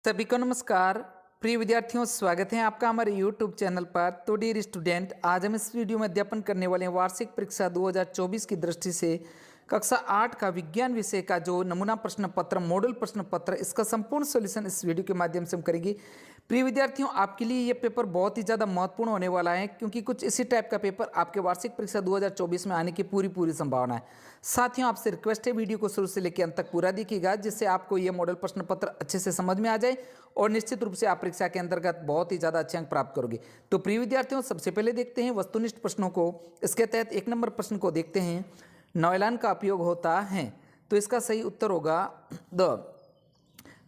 सभी को नमस्कार। प्रिय विद्यार्थियों, स्वागत है आपका हमारे YouTube चैनल पर। तो डियर स्टूडेंट, आज हम इस वीडियो में अध्यापन करने वाले हैं वार्षिक परीक्षा 2024 की दृष्टि से कक्षा 8 का विज्ञान विषय का जो नमूना प्रश्न पत्र, मॉडल प्रश्न पत्र, इसका संपूर्ण सॉल्यूशन इस वीडियो के माध्यम से हम करेंगे। प्रिय विद्यार्थियों, आपके लिए ये पेपर बहुत ही ज़्यादा महत्वपूर्ण होने वाला है, क्योंकि कुछ इसी टाइप का पेपर आपके वार्षिक परीक्षा 2024 में आने की पूरी संभावना है। साथियों, आपसे रिक्वेस्ट है वीडियो को शुरू से लेकर अंत तक पूरा देखिएगा, जिससे आपको ये मॉडल प्रश्न पत्र अच्छे से समझ में आ जाए और निश्चित रूप से आप परीक्षा के अंतर्गत बहुत ही ज़्यादा अच्छे अंक प्राप्त करोगे। तो प्रिय विद्यार्थियों, सबसे पहले देखते हैं वस्तुनिष्ठ प्रश्नों को। इसके तहत 1 नंबर प्रश्न को देखते हैं। नॉयलान का उपयोग होता है, तो इसका सही उत्तर होगा द।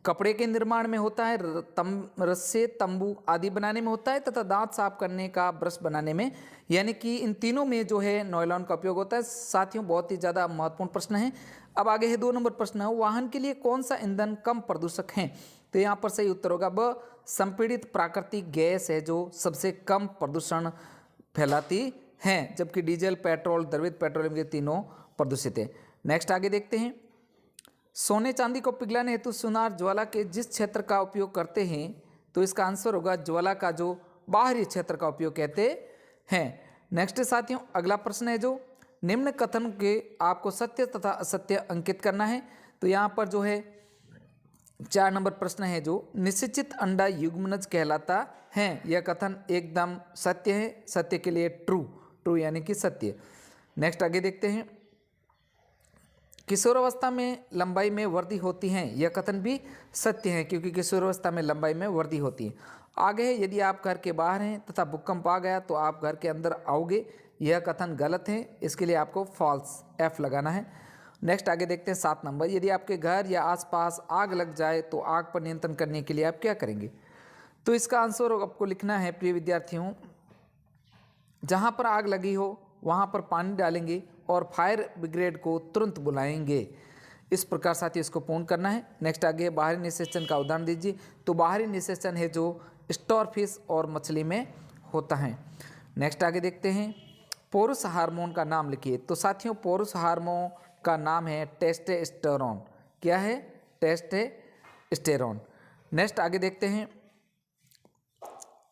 कपड़े के निर्माण में होता है, रस्से, तंबू आदि बनाने में होता है, तथा दांत साफ करने का ब्रश बनाने में, यानी कि इन तीनों में जो है नॉयलॉन का उपयोग होता है। साथियों, बहुत ही ज़्यादा महत्वपूर्ण प्रश्न है। अब आगे है 2 नंबर प्रश्न, वाहन के लिए कौन सा ईंधन कम प्रदूषक है? तो यहाँ पर सही उत्तर होगा ब। संपीड़ित प्राकृतिक गैस है जो सबसे कम प्रदूषण फैलाती है, जबकि डीजल, पेट्रोल, द्रवित पेट्रोलियम ये तीनों प्रदूषित है। नेक्स्ट आगे देखते हैं। सोने चांदी को पिघलाने हेतु सुनार ज्वाला के जिस क्षेत्र का उपयोग करते हैं, तो इसका आंसर होगा ज्वाला का जो बाहरी क्षेत्र का उपयोग कहते हैं। नेक्स्ट साथियों, अगला प्रश्न है जो निम्न कथन के आपको सत्य तथा असत्य अंकित करना है। तो यहाँ पर जो है 4 नंबर प्रश्न है जो निश्चित अंडा युग्मनज कहलाता है, यह कथन एकदम सत्य है। सत्य के लिए ट्रू यानी कि सत्य। नेक्स्ट आगे देखते हैं। किशोरावस्था में लंबाई में वृद्धि होती है, यह कथन भी सत्य है, क्योंकि किशोरावस्था में लंबाई में वृद्धि होती है। आगे है, यदि आप घर के बाहर हैं तथा भूकंप आ गया तो आप घर के अंदर आओगे, यह कथन गलत है। इसके लिए आपको फॉल्स F लगाना है। नेक्स्ट आगे देखते हैं 7 नंबर। यदि आपके घर या आसपास आग लग जाए तो आग पर नियंत्रण करने के लिए आप क्या करेंगे? तो इसका आंसर आपको लिखना है प्रिय विद्यार्थियों, जहाँ पर आग लगी हो वहाँ पर पानी डालेंगे और फायर ब्रिगेड को तुरंत बुलाएंगे। इस प्रकार साथियों इसको पूर्ण करना है। नेक्स्ट आगे बाहरी निषेचन का उदाहरण दीजिए। तो बाहरी निषेचन है जो स्टार फिश और मछली में होता है। नेक्स्ट आगे देखते हैं। पौरुष हार्मोन का नाम लिखिए। तो साथियों, पौरुष हार्मोन का नाम है टेस्टोस्टेरोन। क्या है? टेस्टोस्टेरोन। नेक्स्ट आगे देखते हैं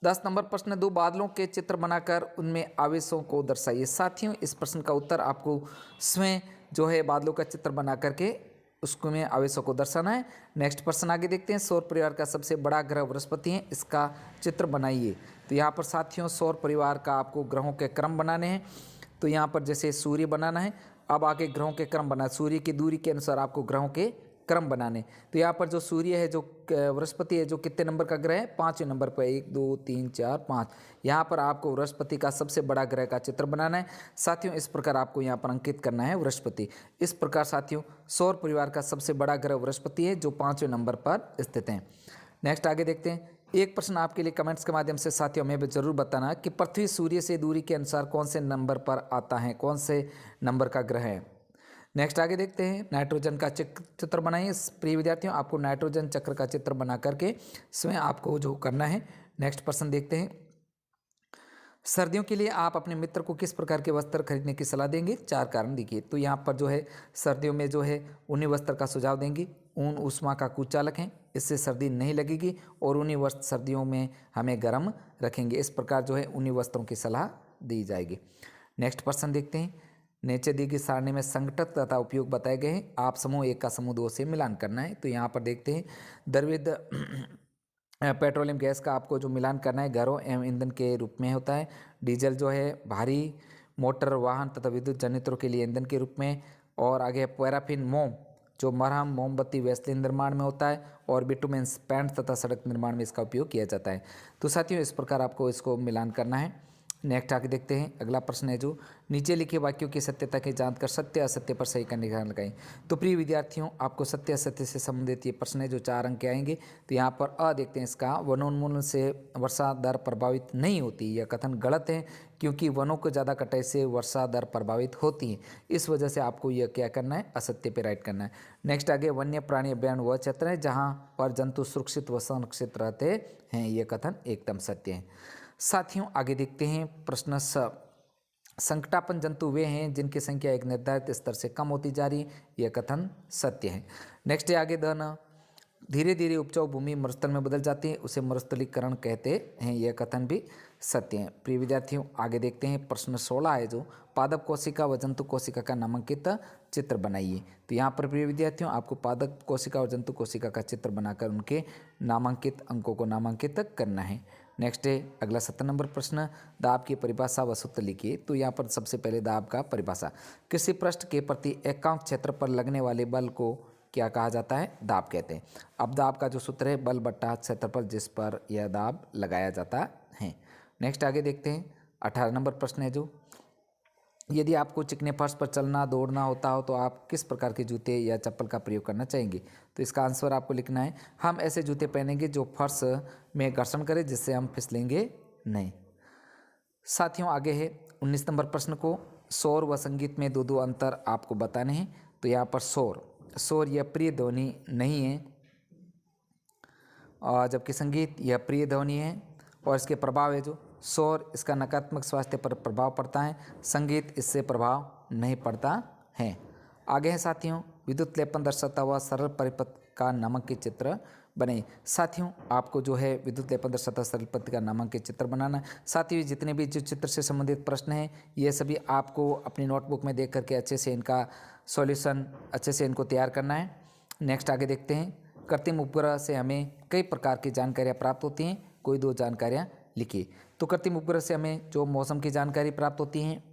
10 नंबर प्रश्न, 2 बादलों के चित्र बनाकर उनमें आवेशों को दर्शाइए। साथियों, इस प्रश्न का उत्तर आपको स्वयं जो है बादलों का चित्र बना करके उसको में आवेशों को दर्शाना है। नेक्स्ट प्रश्न आगे देखते हैं। सौर परिवार का सबसे बड़ा ग्रह बृहस्पति है, इसका चित्र बनाइए। तो यहाँ पर साथियों सौर परिवार का आपको ग्रहों के क्रम बनाने हैं। तो यहाँ पर जैसे सूर्य बनाना है, अब आगे ग्रहों के क्रम बना, सूर्य की दूरी के अनुसार आपको ग्रहों के क्रम बनाने। तो यहाँ पर जो सूर्य है, जो बृहस्पति है, जो कितने नंबर का ग्रह है? 5वें नंबर पर। 1 2 3 4 5। यहाँ पर आपको बृहस्पति का सबसे बड़ा ग्रह का चित्र बनाना है। साथियों, इस प्रकार आपको यहाँ पर अंकित करना है बृहस्पति। इस प्रकार साथियों सौर परिवार का सबसे बड़ा ग्रह बृहस्पति है, जो 5वें नंबर पर स्थित है। नेक्स्ट आगे देखते हैं। एक प्रश्न आपके लिए कमेंट्स के माध्यम से साथियों हमें जरूर बताना कि पृथ्वी सूर्य से दूरी के अनुसार कौन से नंबर पर आता है, कौन से नंबर का ग्रह है। नेक्स्ट आगे देखते हैं। नाइट्रोजन का चित्र बनाइए। प्रिय विद्यार्थियों, आपको नाइट्रोजन चक्र का चित्र बना करके स्वयं आपको जो करना है। नेक्स्ट प्रश्न देखते हैं। सर्दियों के लिए आप अपने मित्र को किस प्रकार के वस्त्र खरीदने की सलाह देंगे? 4 कारण देखिए। तो यहाँ पर जो है सर्दियों में जो है ऊनी वस्त्र का सुझाव देंगे। ऊन ऊष्मा का कुचालक है, इससे सर्दी नहीं लगेगी, और ऊनी वस्त्र सर्दियों में हमें गर्म रखेंगे। इस प्रकार जो है ऊनी वस्त्रों की सलाह दी जाएगी। नेक्स्ट प्रश्न देखते हैं। नीचे दी गई सारणी में संघटक तथा उपयोग बताए गए हैं, आप समूह 1 का समूह 2 से मिलान करना है। तो यहाँ पर देखते हैं। द्रवित पेट्रोलियम गैस का आपको जो मिलान करना है घरों एवं ईंधन के रूप में होता है। डीजल जो है भारी मोटर वाहन तथा विद्युत जनरेटरों के लिए ईंधन के रूप में। और आगे पैराफिन मोम जो मरहम, मोमबत्ती, वैसलीन निर्माण में होता है। और बिटुमेन पेंट तथा सड़क निर्माण में इसका उपयोग किया जाता है। तो साथियों इस प्रकार आपको इसको मिलान करना है। नेक्स्ट आगे देखते हैं। अगला प्रश्न है जो नीचे लिखे वाक्यों की सत्यता की जांच कर सत्य असत्य पर सही का निशान लगाएं। तो प्रिय विद्यार्थियों, आपको सत्य असत्य से संबंधित ये प्रश्न है जो 4 अंक के आएंगे। तो यहाँ पर अ देखते हैं। इसका वनोन्मूलन से वर्षा दर प्रभावित नहीं होती, यह कथन गलत है, क्योंकि वनों को ज़्यादा कटाई से वर्षा दर प्रभावित होती है। इस वजह से आपको यह क्या करना है? असत्य पे राइट करना है। नेक्स्ट आगे वन्य प्राणी अभ्यारण्य वह क्षेत्र है जहाँ पर जंतु सुरक्षित व संरक्षित रहते हैं, यह कथन एकदम सत्य है। साथियों आगे देखते हैं। प्रश्न संकटापन जंतु वे हैं जिनकी संख्या एक निर्धारित स्तर से कम होती जा रही है, यह कथन सत्य है। नेक्स्ट है आगे धीरे धीरे उपजाऊ भूमि मरुस्थल में बदल जाती है, उसे मरुस्थलीकरण कहते हैं। यह कथन भी सत्य है। प्रिय विद्यार्थियों, आगे देखते हैं प्रश्न 16 है जो पादप कोशिका व जंतु कोशिका का नामांकित चित्र बनाइए। तो यहाँ पर प्रिय विद्यार्थियों आपको पादप कोशिका और जंतु कोशिका का चित्र बनाकर उनके नामांकित अंकों को नामांकित करना है। नेक्स्ट है अगला 17 नंबर प्रश्न, दाब की परिभाषा व सूत्र लिखिए। तो यहाँ पर सबसे पहले दाब का परिभाषा, किसी पृष्ठ के प्रति एकांक क्षेत्र पर लगने वाले बल को क्या कहा जाता है? दाब कहते हैं। अब दाब का जो सूत्र है बल बट्टा क्षेत्रफल जिस पर यह दाब लगाया जाता है। नेक्स्ट आगे देखते हैं 18 नंबर प्रश्न है जो, यदि आपको चिकने फर्श पर चलना दौड़ना होता हो तो आप किस प्रकार के जूते या चप्पल का प्रयोग करना चाहेंगे? तो इसका आंसर आपको लिखना है, हम ऐसे जूते पहनेंगे जो फर्श में घर्षण करे, जिससे हम फिसलेंगे नहीं। साथियों आगे है 19 नंबर प्रश्न को, शोर व संगीत में दो अंतर आपको बताने हैं। तो यहाँ पर शोर यह प्रिय ध्वनि नहीं है, और जबकि संगीत यह प्रिय ध्वनि है। और इसके प्रभाव है जो, शोर इसका नकारात्मक स्वास्थ्य पर प्रभाव पड़ता है, संगीत इससे प्रभाव नहीं पड़ता है। आगे है साथियों, विद्युत लेपन दर्शाता हुआ सरल परिपथ का नामांकित चित्र बने। साथियों आपको जो है विद्युत लेपन दर्शाता सरल परिपथ का नामांकित चित्र बनाना है। साथियों जितने भी जो चित्र से संबंधित प्रश्न हैं ये सभी आपको अपनी नोटबुक में देख करके अच्छे से इनका सॉल्यूशन अच्छे से इनको तैयार करना है। नेक्स्ट आगे देखते हैं, कृत्रिम उपग्रह से हमें कई प्रकार की जानकारियाँ प्राप्त होती हैं, कोई दो जानकारियाँ लिखिए। तो कृत्रिम उपग्रह से हमें जो मौसम की जानकारी प्राप्त होती हैं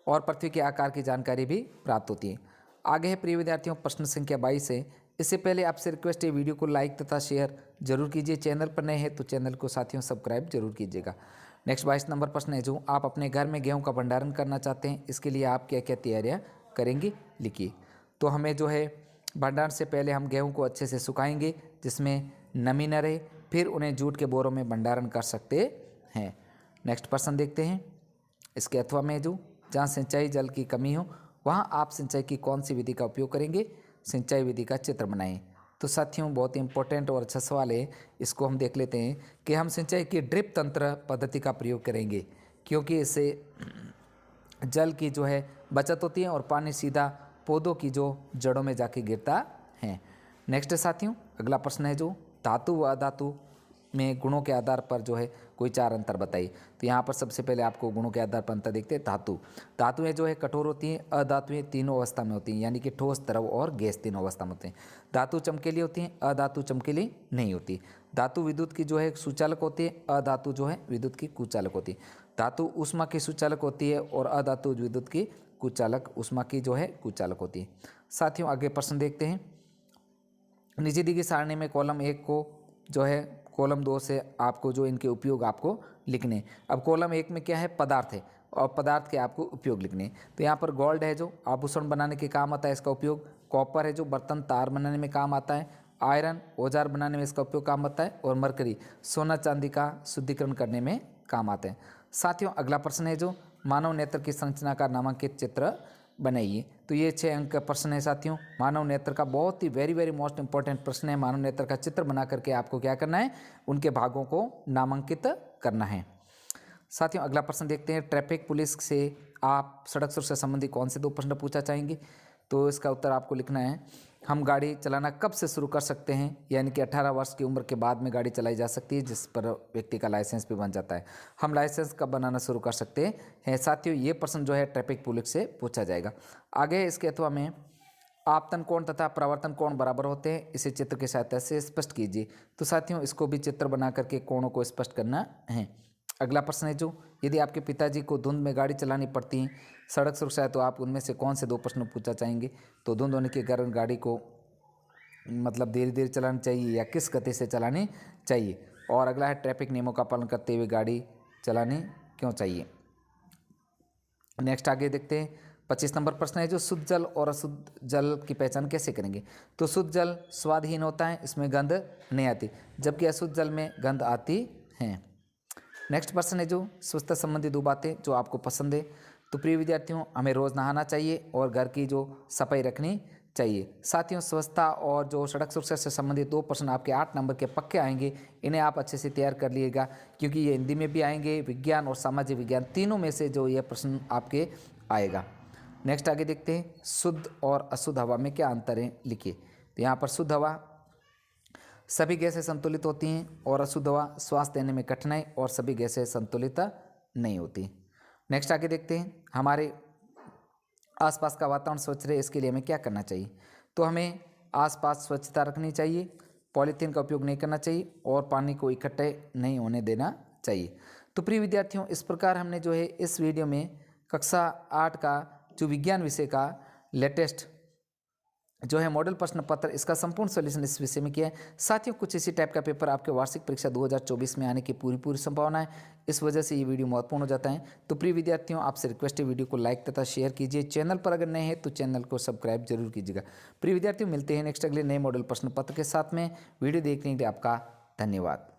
और पृथ्वी के आकार की जानकारी भी प्राप्त होती है। आगे है प्रिय विद्यार्थियों प्रश्न संख्या 22 है। इससे पहले आपसे रिक्वेस्ट है, वीडियो को लाइक तथा शेयर जरूर कीजिए। चैनल पर नए हैं तो चैनल को साथियों सब्सक्राइब जरूर कीजिएगा। नेक्स्ट 22 नंबर प्रश्न है जो, आप अपने घर में गेहूं का भंडारण करना चाहते हैं, इसके लिए आप क्या क्या तैयारियां करेंगे लिखिए। तो हमें जो है भंडारण से पहले हम गेहूं को अच्छे से सुखाएंगे जिसमें नमी न रहे, फिर उन्हें जूट के बोरों में भंडारण कर सकते हैं। नेक्स्ट प्रश्न देखते हैं, इसके अथवा में जो, जहाँ सिंचाई जल की कमी हो वहाँ आप सिंचाई की कौन सी विधि का उपयोग करेंगे? सिंचाई विधि का चित्र बनाएं। तो साथियों बहुत ही इंपॉर्टेंट और अच्छा सवाल है, इसको हम देख लेते हैं कि हम सिंचाई की ड्रिप तंत्र पद्धति का प्रयोग करेंगे, क्योंकि इससे जल की जो है बचत होती है और पानी सीधा पौधों की जो जड़ों में जाके गिरता है। नेक्स्ट साथियों अगला प्रश्न है जो, धातु व अधातु में गुणों के आधार पर जो है कोई 4 अंतर बताइए। तो यहाँ पर सबसे पहले आपको गुणों के आधार पर अंतर देखते हैं। धातुएं जो है कठोर होती हैं, अधातुएं तीनों अवस्था में होती हैं, यानी कि ठोस द्रव और गैस तीनों अवस्था में होते हैं। धातु चमकीली होती हैं, अधातु चमकीली नहीं होती। धातु विद्युत की जो है सुचालक होती है, अधातु जो है विद्युत की कुचालक होती है। धातु ऊष्मा की सुचालक होती है और अधातु विद्युत की कुचालक ऊष्मा की जो है कुचालक होती है। साथियों आगे प्रश्न देखते हैं, नीचे दी गई सारणी में कॉलम 1 को जो है कॉलम 2 से आपको जो इनके उपयोग आपको लिखने। अब कॉलम 1 में क्या है? पदार्थ है, और पदार्थ के आपको उपयोग लिखने। तो यहाँ पर गोल्ड है जो आभूषण बनाने के काम आता है, इसका उपयोग। कॉपर है जो बर्तन तार बनाने में काम आता है। आयरन औजार बनाने में इसका उपयोग काम आता है। और मरकरी सोना चांदी का शुद्धिकरण करने में काम आते हैं। साथियों अगला प्रश्न है जो, मानव नेत्र की संरचना का नामांकित चित्र बनाइए। तो ये 6 अंक का प्रश्न है साथियों। मानव नेत्र का बहुत ही वेरी मोस्ट इंपॉर्टेंट प्रश्न है। मानव नेत्र का चित्र बना करके आपको क्या करना है? उनके भागों को नामांकित करना है। साथियों अगला प्रश्न देखते हैं, ट्रैफिक पुलिस से आप सड़क सुरक्षा संबंधी कौन से 2 प्रश्न पूछा चाहेंगे? तो इसका उत्तर आपको लिखना है, हम गाड़ी चलाना कब से शुरू कर सकते हैं? यानी कि 18 वर्ष की उम्र के बाद में गाड़ी चलाई जा सकती है, जिस पर व्यक्ति का लाइसेंस भी बन जाता है। हम लाइसेंस कब बनाना शुरू कर सकते हैं? साथियों ये प्रश्न जो है ट्रैफिक पुलिस से पूछा जाएगा। आगे इसके अथवा में, आपतन कोण तथा प्रवर्तन कोण बराबर होते हैं, इसे चित्र की सहायता से स्पष्ट कीजिए। तो साथियों इसको भी चित्र बना करके कोणों को स्पष्ट करना है। अगला प्रश्न है जो, यदि आपके पिताजी को धुंध में गाड़ी चलानी पड़ती है, सड़क सुरक्षा है, तो आप उनमें से कौन से 2 प्रश्न पूछा चाहेंगे? तो धुंध होने के कारण गाड़ी को मतलब धीरे धीरे चलानी चाहिए या किस गति से चलानी चाहिए? और अगला है, ट्रैफिक नियमों का पालन करते हुए गाड़ी चलानी क्यों चाहिए? नेक्स्ट आगे देखते हैं 25 नंबर प्रश्न है जो, शुद्ध जल और अशुद्ध जल की पहचान कैसे करेंगे? तो शुद्ध जल स्वादहीन होता है, इसमें गंध नहीं आती, जबकि अशुद्ध जल में गंध आती है। नेक्स्ट प्रश्न है जो, स्वच्छता संबंधी 2 बातें जो आपको पसंद है। तो प्रिय विद्यार्थियों हमें रोज़ नहाना चाहिए और घर की जो सफाई रखनी चाहिए। साथियों स्वच्छता और जो सड़क सुरक्षा से संबंधित 2 प्रश्न आपके 8 नंबर के पक्के आएंगे, इन्हें आप अच्छे से तैयार कर लीजिएगा, क्योंकि ये हिंदी में भी आएंगे, विज्ञान और सामाजिक विज्ञान तीनों में से जो ये प्रश्न आपके आएगा। नेक्स्ट आगे देखते हैं, शुद्ध और अशुद्ध हवा में क्या अंतर है लिखिए। तो यहाँ पर शुद्ध हवा सभी गैसें संतुलित होती हैं और अशुद्ध हवा श्वास लेने में कठिनाई और सभी गैसें संतुलित नहीं होती। नेक्स्ट आगे देखते हैं, हमारे आसपास का वातावरण स्वच्छ रहे इसके लिए हमें क्या करना चाहिए। तो हमें आसपास स्वच्छता रखनी चाहिए, पॉलीथीन का उपयोग नहीं करना चाहिए और पानी को इकट्ठे नहीं होने देना चाहिए। तो प्रिय विद्यार्थियों, इस प्रकार हमने जो है इस वीडियो में कक्षा 8 का जो विज्ञान विषय का लेटेस्ट जो है मॉडल प्रश्न पत्र, इसका संपूर्ण सॉल्यूशन इस विषय में किया है। साथियों, कुछ इसी टाइप का पेपर आपके वार्षिक परीक्षा 2024 में आने की पूरी संभावना है, इस वजह से ये वीडियो महत्वपूर्ण हो जाता है। तो प्रिय विद्यार्थियों, आपसे रिक्वेस्ट है वीडियो को लाइक तथा शेयर कीजिए। चैनल पर अगर नए हैं तो चैनल को सब्सक्राइब जरूर कीजिएगा। प्रिय विद्यार्थियों, मिलते हैं नेक्स्ट अगले नए मॉडल प्रश्न पत्र के साथ में। वीडियो देखने के लिए आपका धन्यवाद।